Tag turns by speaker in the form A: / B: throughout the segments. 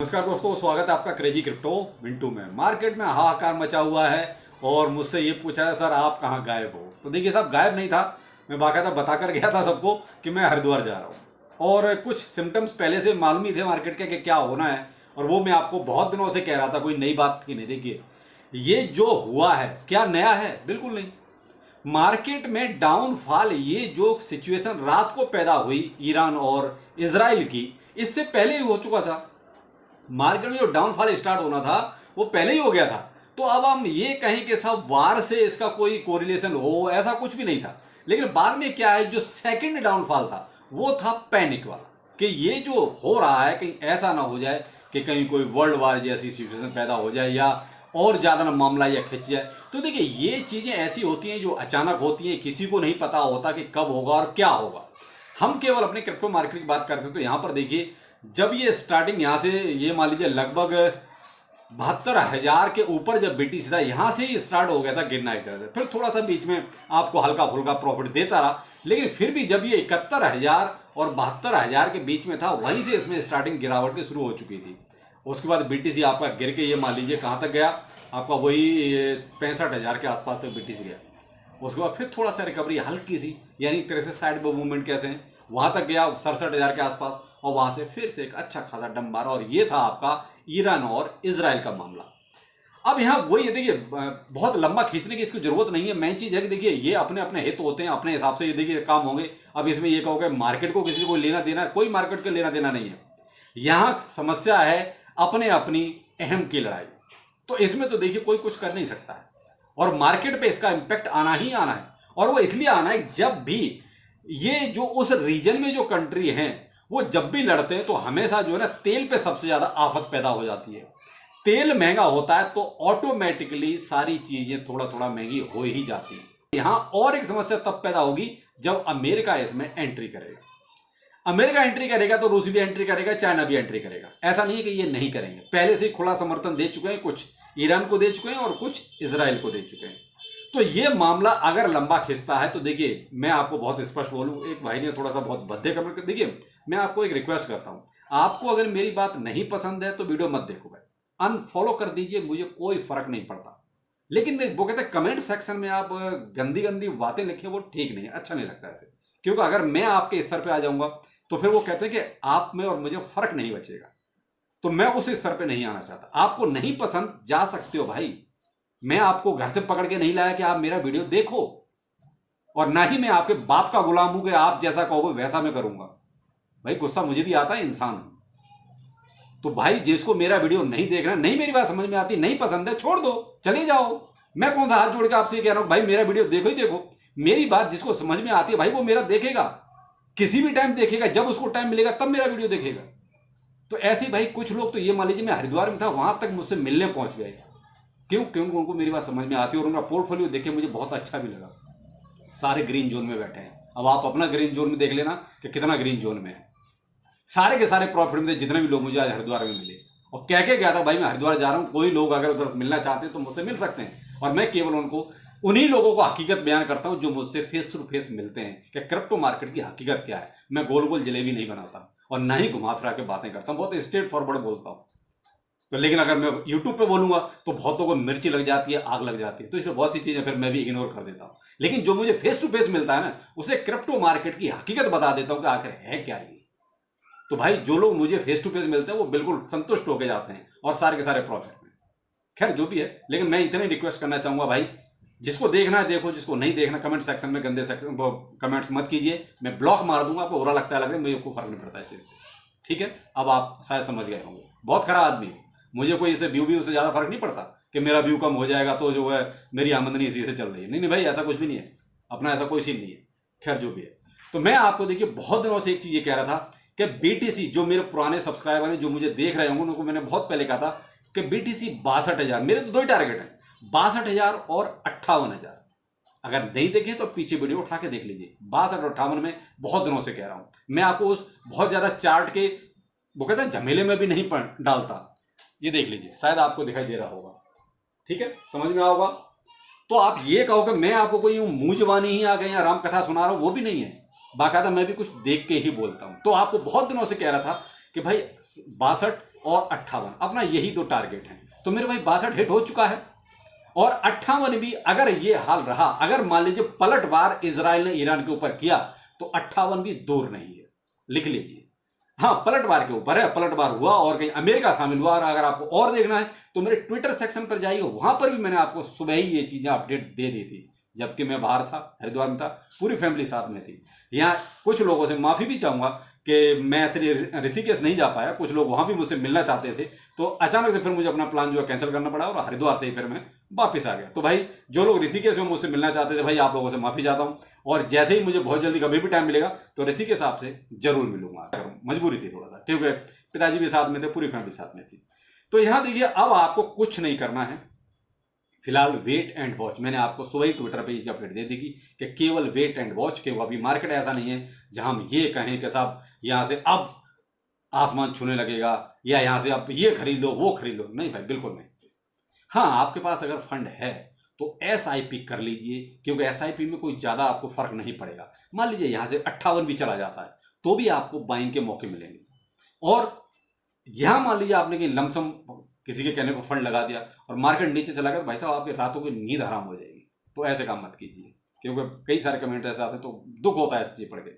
A: नमस्कार दोस्तों, स्वागत है आपका क्रेजी क्रिप्टो मिंटू में। मार्केट में हाहाकार मचा हुआ है और मुझसे ये पूछा है सर आप कहाँ गायब हो। तो देखिए साहब, गायब नहीं था, मैं बाकायदा बता कर गया था सबको कि मैं हरिद्वार जा रहा हूँ और कुछ सिम्टम्स पहले से मालूम ही थे मार्केट के कि क्या होना है और वो मैं आपको बहुत दिनों से कह रहा था, कोई नई बात थी नहीं। देखिए ये जो हुआ है क्या नया है? बिल्कुल नहीं। मार्केट में डाउनफॉल, ये जो सिचुएशन रात को पैदा हुई ईरान और इजराइल की, इससे पहले ही हो चुका था। मार्केट में जो डाउनफॉल स्टार्ट होना था वो पहले ही हो गया था। तो अब हम ये कहें कि सब वार से इसका कोई कोरिलेशन हो, ऐसा कुछ भी नहीं था। लेकिन बाद में क्या है, जो सेकंड डाउनफॉल था वो था पैनिक वाला, कि ये जो हो रहा है कहीं ऐसा ना हो जाए कि कहीं कोई वर्ल्ड वार जैसी सिचुएशन पैदा हो जाए या और ज़्यादा ना मामला या खिंच जाए। तो देखिए ये चीज़ें ऐसी होती हैं जो अचानक होती हैं, किसी को नहीं पता होता कि कब होगा और क्या होगा। हम केवल अपने क्रिप्टो मार्केट की बात करते हैं। तो यहाँ पर देखिए, जब ये स्टार्टिंग यहाँ से, ये मान लीजिए लगभग 72,000 के ऊपर जब बीटीसी था, यहाँ से ही स्टार्ट हो गया था गिरना एक तरह से। फिर थोड़ा सा बीच में आपको हल्का फुल्का प्रॉफिट देता रहा, लेकिन फिर भी जब ये 71,000 और 72,000 के बीच में था, वहीं से इसमें स्टार्टिंग गिरावट की शुरू हो चुकी थी। उसके बाद बीटीसी आपका गिर के ये मान लीजिए कहाँ तक गया, आपका वही 65,000 के आसपास तक बीटीसी गया। उसके बाद फिर थोड़ा सा रिकवरी हल्की सी, यानी एक तरह से साइड में मूवमेंट कैसे हैं, वहां तक गया 67,000 के आसपास और वहां से फिर से एक अच्छा खासा डंप मारा। और ये था आपका ईरान और इजराइल का मामला। अब यहाँ वही है, देखिए बहुत लंबा खींचने की इसकी जरूरत नहीं है। मेन चीज है कि देखिए ये अपने अपने हित होते हैं, अपने हिसाब से ये देखिए काम होंगे। अब इसमें ये कहोगे मार्केट को किसी को लेना देना, कोई मार्केट को लेना देना नहीं है। यहाँ समस्या है अपने अपनी अहम की लड़ाई। तो इसमें तो देखिए कोई कुछ कर नहीं सकता है और मार्केट पे इसका इंपैक्ट आना ही आना है। और वो इसलिए आना है जब भी ये जो उस रीजन में जो कंट्री हैं वो जब भी लड़ते हैं तो हमेशा जो है ना तेल पे सबसे ज्यादा आफत पैदा हो जाती है। तेल महंगा होता है तो ऑटोमेटिकली सारी चीजें थोड़ा थोड़ा महंगी हो ही जाती है। यहां और एक समस्या तब पैदा होगी जब अमेरिका इसमें एंट्री करेगा। अमेरिका एंट्री करेगा तो रूस भी एंट्री करेगा, चाइना भी एंट्री करेगा। ऐसा नहीं है कि ये नहीं करेंगे, पहले से ही खुला समर्थन दे चुके हैं। कुछ ईरान को दे चुके हैं और कुछ इजराइल को दे चुके हैं। तो ये मामला अगर लंबा खिंचता है तो देखिए मैं आपको बहुत स्पष्ट बोलूं, एक भाई ने थोड़ा सा बहुत भद्दे कमेंट कर, देखिए मैं आपको एक रिक्वेस्ट करता हूं, आपको अगर मेरी बात नहीं पसंद है तो वीडियो मत देखो भाई, अनफॉलो कर दीजिए, मुझे कोई फर्क नहीं पड़ता। लेकिन वो कहते हैं कमेंट सेक्शन में आप गंदी गंदी बातें लिखें, वो ठीक नहीं है, अच्छा नहीं लगता ऐसे। क्योंकि अगर मैं आपके स्तर पर आ जाऊंगा तो फिर वो कहते हैं कि आप में और मुझे फर्क नहीं बचेगा। तो मैं उस स्तर पे नहीं आना चाहता। आपको नहीं पसंद, जा सकते हो भाई, मैं आपको घर से पकड़ के नहीं लाया कि आप मेरा वीडियो देखो, और ना ही मैं आपके बाप का गुलाम हूं कि आप जैसा कहोगे वैसा मैं करूंगा। भाई गुस्सा मुझे भी आता है, इंसान हूं। तो भाई जिसको मेरा वीडियो नहीं देखना, नहीं मेरी बात समझ में आती, नहीं पसंद है, छोड़ दो, चले जाओ। मैं कौन सा हाथ जोड़ के आपसे कह रहा हूं भाई मेरा वीडियो देखो ही देखो। मेरी बात जिसको समझ में आती है भाई वो मेरा देखेगा, किसी भी टाइम देखेगा, जब उसको टाइम मिलेगा तब मेरा वीडियो देखेगा। तो ऐसे ही भाई कुछ लोग तो ये मान लीजिए मैं हरिद्वार में था, वहां तक मुझसे मिलने पहुंच गए। क्यों? क्योंकि उनको मेरी बात समझ में आती है और उनका पोर्टफोलियो देख के मुझे बहुत अच्छा भी लगा। सारे ग्रीन जोन में बैठे हैं। अब आप अपना ग्रीन जोन में देख लेना कि कितना ग्रीन जोन में है। सारे के सारे प्रॉफिट में जितने भी लोग मुझे आज हरिद्वार में मिले, और कह के गया था भाई मैं हरिद्वार जा रहा हूँ, कोई लोग अगर उधर मिलना चाहते हैं तो मुझसे मिल सकते हैं। और मैं केवल उनको, उन्हीं लोगों को हकीकत बयान करता हूं जो मुझसे फेस टू फेस मिलते हैं कि क्रिप्टो मार्केट की हकीकत क्या है। मैं गोल गोल जलेबी नहीं बनाता और ना ही घुमा फिरा के बातें करता हूं, बहुत स्ट्रेट फॉरवर्ड बोलता हूं। तो लेकिन अगर मैं यूट्यूब पे बोलूंगा तो बहुतों को मिर्ची लग जाती है, आग लग जाती है। तो इसमें बहुत सी चीजें फिर मैं भी इग्नोर कर देता हूं। लेकिन जो मुझे फेस टू फेस मिलता है ना, उसे क्रिप्टो मार्केट की हकीकत बता देता हूं कि आखिर है क्या ये। तो भाई जो लोग मुझे फेस टू फेस मिलते हैं वो बिल्कुल संतुष्ट होकर जाते हैं और सारे के सारे प्रॉफिट में। खैर जो भी है, लेकिन मैं इतनी रिक्वेस्ट करना चाहूंगा भाई, जिसको देखना है देखो, जिसको नहीं देखना कमेंट सेक्शन में गंदे सेक्शन कमेंट्स मत कीजिए। मैं ब्लॉक मार दूंगा, आपको बुरा लगता है लगे, मुझे कोई फर्क नहीं पड़ता इस चीज से। ठीक है, अब आप शायद समझ गए होंगे। बहुत खराब आदमी है, मुझे कोई इसे व्यू से ज्यादा फर्क नहीं पड़ता कि मेरा व्यू कम हो जाएगा तो जो है मेरी आमदनी इसी से चल रही है। नहीं नहीं भाई, ऐसा कुछ भी नहीं है, अपना ऐसा कोई सीन नहीं है। खैर जो भी है, तो मैं आपको देखिए बहुत दिनों से एक चीज ये कह रहा था कि बीटीसी, जो मेरे पुराने सब्सक्राइबर हैं जो मुझे देख रहे होंगे उनको मैंने बहुत पहले कहा था कि बीटीसी 62,000, मेरे तो दो ही टारगेट हैं, 62,000 और 58,000। अगर नहीं देखे तो पीछे वीडियो उठा के देख लीजिए। 62 और 58 में बहुत दिनों से कह रहा हूं मैं आपको। उस बहुत ज्यादा चार्ट के वो कहते हैं झमेले में भी नहीं डालता। ये देख लीजिए, शायद आपको दिखाई दे रहा होगा। ठीक है, समझ में आओगा। तो आप ये कहो कि मैं आपको कोई मुंह जबानी ही आ गई या राम कथा सुना रहा हूं, वो भी नहीं है। बाकायदा मैं भी कुछ देख के ही बोलता हूं। तो आपको बहुत दिनों से कह रहा था कि भाई 62 और 58, अपना यही दो टारगेट हैं। तो मेरे भाई 62 हिट हो चुका है और 58 भी अगर ये हाल रहा, अगर मान लीजिए पलटवार इजराइल ने ईरान के ऊपर किया तो 58 भी दूर नहीं है, लिख लीजिए। हाँ, पलटवार के ऊपर है, पलटवार हुआ और कहीं अमेरिका शामिल हुआ। और अगर आपको और देखना है तो मेरे ट्विटर सेक्शन पर जाइए, वहां पर भी मैंने आपको सुबह ही ये चीजें अपडेट दे दी थी, जबकि मैं बाहर था, हरिद्वार में था, पूरी फैमिली साथ में थी। यहाँ कुछ लोगों से माफी भी चाहूंगा कि मैं इसलिए ऋषिकेश नहीं जा पाया, कुछ लोग वहां भी मुझसे मिलना चाहते थे, तो अचानक से फिर मुझे अपना प्लान जो है कैंसिल करना पड़ा और हरिद्वार से ही फिर मैं वापस आ गया। तो भाई जो लोग ऋषिकेश में मुझसे मिलना चाहते थे, भाई आप लोगों से माफी चाहता हूं, और जैसे ही मुझे बहुत जल्दी कभी भी टाइम मिलेगा तो ऋषिकेश आपसे जरूर मिलूंगा। मजबूरी थी थोड़ा सा, क्योंकि पिताजी भी साथ में थे, पूरी फैमिली साथ में थी। तो यहां देखिए, अब आपको कुछ नहीं करना है, फिलहाल वेट एंड वॉच। मैंने आपको सुबह ही ट्विटर पे ये अपडेट दे दी कि केवल वेट एंड वॉच के, अभी मार्केट ऐसा नहीं है जहां हम ये कहें कि साहब यहां से अब आसमान छूने लगेगा या यहां से अब ये खरीद लो वो खरीद लो, नहीं भाई, बिल्कुल नहीं। हाँ, आपके पास अगर फंड है तो एसआईपी कर लीजिए, क्योंकि एसआईपी में कोई ज्यादा आपको फर्क नहीं पड़ेगा। मान लीजिए यहां से 58 भी चला जाता है तो भी आपको बाइंग के मौके मिलेंगे। और यहां मान लीजिए आपने कहीं लमसम किसी के कहने पर फंड लगा दिया और मार्केट नीचे चला गया, तो भाई साहब आपकी रातों की नींद हराम हो जाएगी। तो ऐसे काम मत कीजिए, क्योंकि कई सारे कमेंट ऐसे आते हैं तो दुख होता है ऐसी चीज पढ़ के,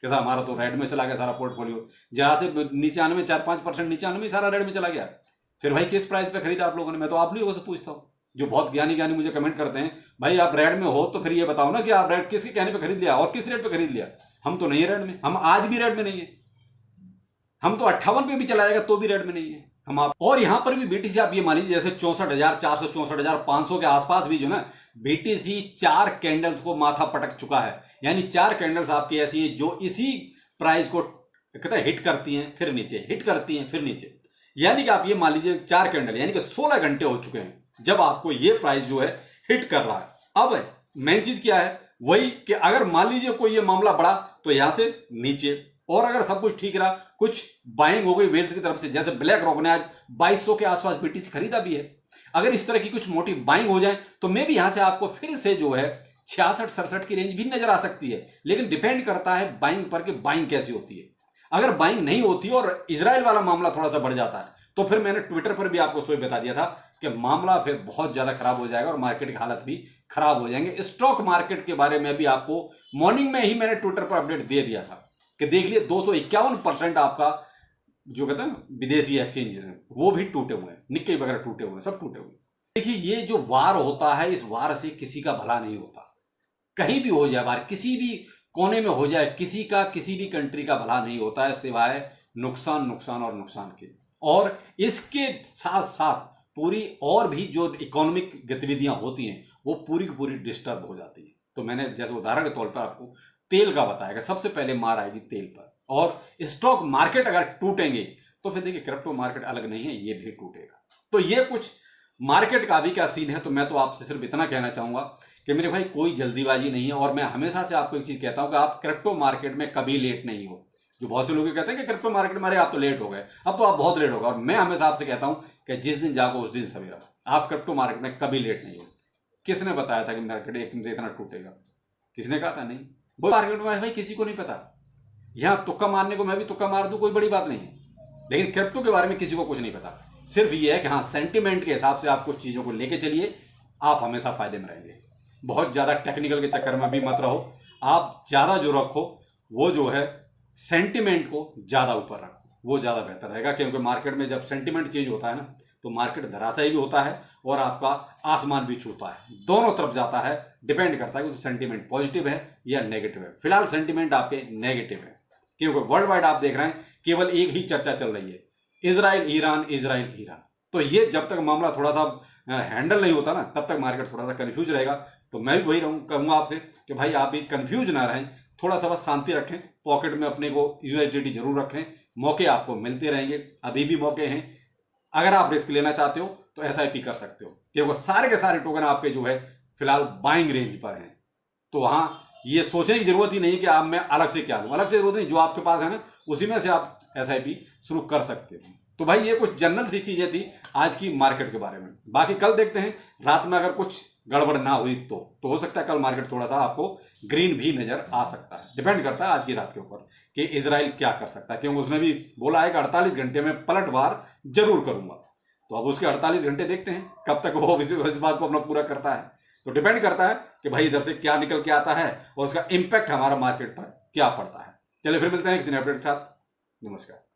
A: कैसा हमारा तो रेड में चला गया सारा पोर्टफोलियो, जहां से नीचे आने में 4-5% नीचे आने में सारा रेड में चला गया। फिर भाई किस प्राइस पे खरीदा आप लोगों ने? मैं तो आप लोगों से पूछता हूँ, जो बहुत ज्ञानी मुझे कमेंट करते हैं, भाई आप रेड में हो तो फिर ये बताओ ना कि आप रेड किसके कहने पे खरीद लिया और किस रेट पे खरीद लिया। हम तो नहीं है रेड में, हम आज भी रेड में नहीं है, हम तो 58 पे भी चला जाएगा तो भी रेड में नहीं है हम आप। और यहां पर भी बीटीसी आप ये मान लीजिए जैसे 64,400 64,500 के आसपास भी जो ना बीटीसी 4 कैंडल्स को माथा पटक चुका है। यानी 4 कैंडल्स आपकी ऐसी है जो इसी प्राइस को कहते हैं हिट करती हैं फिर नीचे, हिट करती हैं फिर नीचे। यानी कि आप ये मान लीजिए 4 कैंडल यानी कि 16 घंटे हो चुके हैं जब आपको ये प्राइस जो है हिट कर रहा है। अब मेन चीज क्या है, वही कि अगर मान लीजिए कोई ये मामला बढ़ा तो यहां से नीचे, और अगर सब कुछ ठीक रहा, कुछ बाइंग हो गई वेल्स की तरफ से, जैसे ब्लैक रॉक ने आज 2200 के आसपास बीटीसी खरीदा भी है, अगर इस तरह की कुछ मोटी बाइंग हो जाए तो मे भी यहां से आपको फिर से जो है 66-67 की रेंज भी नजर आ सकती है। लेकिन डिपेंड करता है बाइंग पर कि बाइंग कैसी होती है। अगर बाइंग नहीं होती और इजराइल वाला मामला थोड़ा सा बढ़ जाता है तो फिर मैंने ट्विटर पर भी आपको सुबह बता दिया था कि मामला फिर बहुत ज्यादा खराब हो जाएगा और मार्केट की हालत भी खराब हो जाएंगे। स्टॉक मार्केट के बारे में भी आपको मॉर्निंग में ही मैंने ट्विटर पर अपडेट दे दिया था कि देख लिए 251% आपका जो कहते हैं विदेशी एक्सचेंजेस हैं वो भी टूटे हुए हैं, निक्के वगैरह टूटे हुए हैं, सब टूटे हुए। देखिए, ये जो वार होता है, इस वार से किसी का भला नहीं होता। कहीं भी हो जाए वार, किसी भी कोने में हो जाए, किसी का किसी भी कंट्री का भला नहीं होता है सिवाय नुकसान नुकसान और नुकसान के। और इसके साथ साथ पूरी और भी जो इकोनॉमिक गतिविधियां होती हैं वो पूरी की पूरी डिस्टर्ब हो जाती है। तो मैंने जैसे उदाहरण के तौर पर आपको तेल का बताया कि सबसे पहले मार आएगी तेल पर, और स्टॉक मार्केट अगर टूटेंगे तो फिर देखिए क्रिप्टो मार्केट अलग नहीं है, ये भी टूटेगा। तो ये कुछ मार्केट का भी क्या सीन है। तो मैं तो आपसे सिर्फ इतना कहना चाहूंगा कि मेरे भाई कोई जल्दीबाजी नहीं है, और मैं हमेशा से आपको एक चीज कहता हूं कि आप क्रिप्टो मार्केट में कभी लेट नहीं हो। जो बहुत से लोग कहते हैं कि क्रिप्टो मार्केट में आप तो लेट हो गए, अब तो आप बहुत लेट हो गए, और मैं हमेशा आपसे कहता हूं कि जिस दिन जागो उस दिन सवेरा। आप क्रिप्टो मार्केट में कभी लेट नहीं हो। किसने बताया था कि मार्केट एक दिन से इतना टूटेगा? किसने कहा था? नहीं। वो मार्केट में भाई किसी को नहीं पता। यहां तुक्का मारने को मैं भी तुक्का मार दूं, कोई बड़ी बात नहीं है, लेकिन क्रिप्टो के बारे में किसी को कुछ नहीं पता। सिर्फ ये है कि हाँ, सेंटिमेंट के हिसाब से आप कुछ चीजों को लेके चलिए, आप हमेशा फायदे में रहेंगे। बहुत ज्यादा टेक्निकल के चक्कर में भी मत रहो। आप ज्यादा जो रखो वो जो है सेंटिमेंट को ज्यादा ऊपर रखो, वो ज्यादा बेहतर रहेगा। क्योंकि मार्केट में जब सेंटिमेंट चेंज होता है ना तो मार्केट धराशायी भी होता है और आपका आसमान भी छूता है, दोनों तरफ जाता है। डिपेंड करता है कि सेंटिमेंट पॉजिटिव है या नेगेटिव है। फिलहाल सेंटिमेंट आपके नेगेटिव है, क्योंकि वर्ल्ड वाइड आप देख रहे हैं केवल एक ही चर्चा चल रही है, इजराइल ईरान, इजराइल ईरान। तो ये जब तक मामला थोड़ा सा हैंडल नहीं होता ना तब तक मार्केट थोड़ा सा कंफ्यूज रहेगा। तो मैं भी वही कहूंगा आपसे कि भाई आप भी कंफ्यूज ना रहें, थोड़ा सा बस शांति रखें, पॉकेट में अपने को यूएसडीटी जरूर रखें। मौके आपको मिलते रहेंगे, अभी भी मौके हैं। अगर आप रिस्क लेना चाहते हो तो एसआईपी कर सकते हो, क्योंकि सारे के सारे टोकन आपके जो है फिलहाल बाइंग रेंज पर हैं। तो वहां ये सोचने की जरूरत ही नहीं कि आप मैं अलग से क्या लूं, अलग से जरूरत नहीं, जो आपके पास है ना उसी में से आप एसआईपी शुरू कर सकते हो। तो भाई ये कुछ जनरल सी चीजें थी आज की मार्केट के बारे में। बाकी कल देखते हैं रात में अगर कुछ गड़बड़ ना हुई तो हो सकता है कल मार्केट थोड़ा सा आपको ग्रीन भी नजर आ सकता है। डिपेंड करता है आज की रात के ऊपर कि इजराइल क्या कर सकता है, क्योंकि उसने भी बोला है कि 48 घंटे में पलटवार जरूर करूंगा। तो अब उसके 48 घंटे देखते हैं कब तक वो इस बात को अपना पूरा करता है। तो डिपेंड करता है कि भाई इधर से क्या निकल के आता है और उसका इंपैक्ट हमारा मार्केट पर क्या पड़ता है। चलिए फिर मिलते हैं किसी नए अपडेट के साथ। नमस्कार।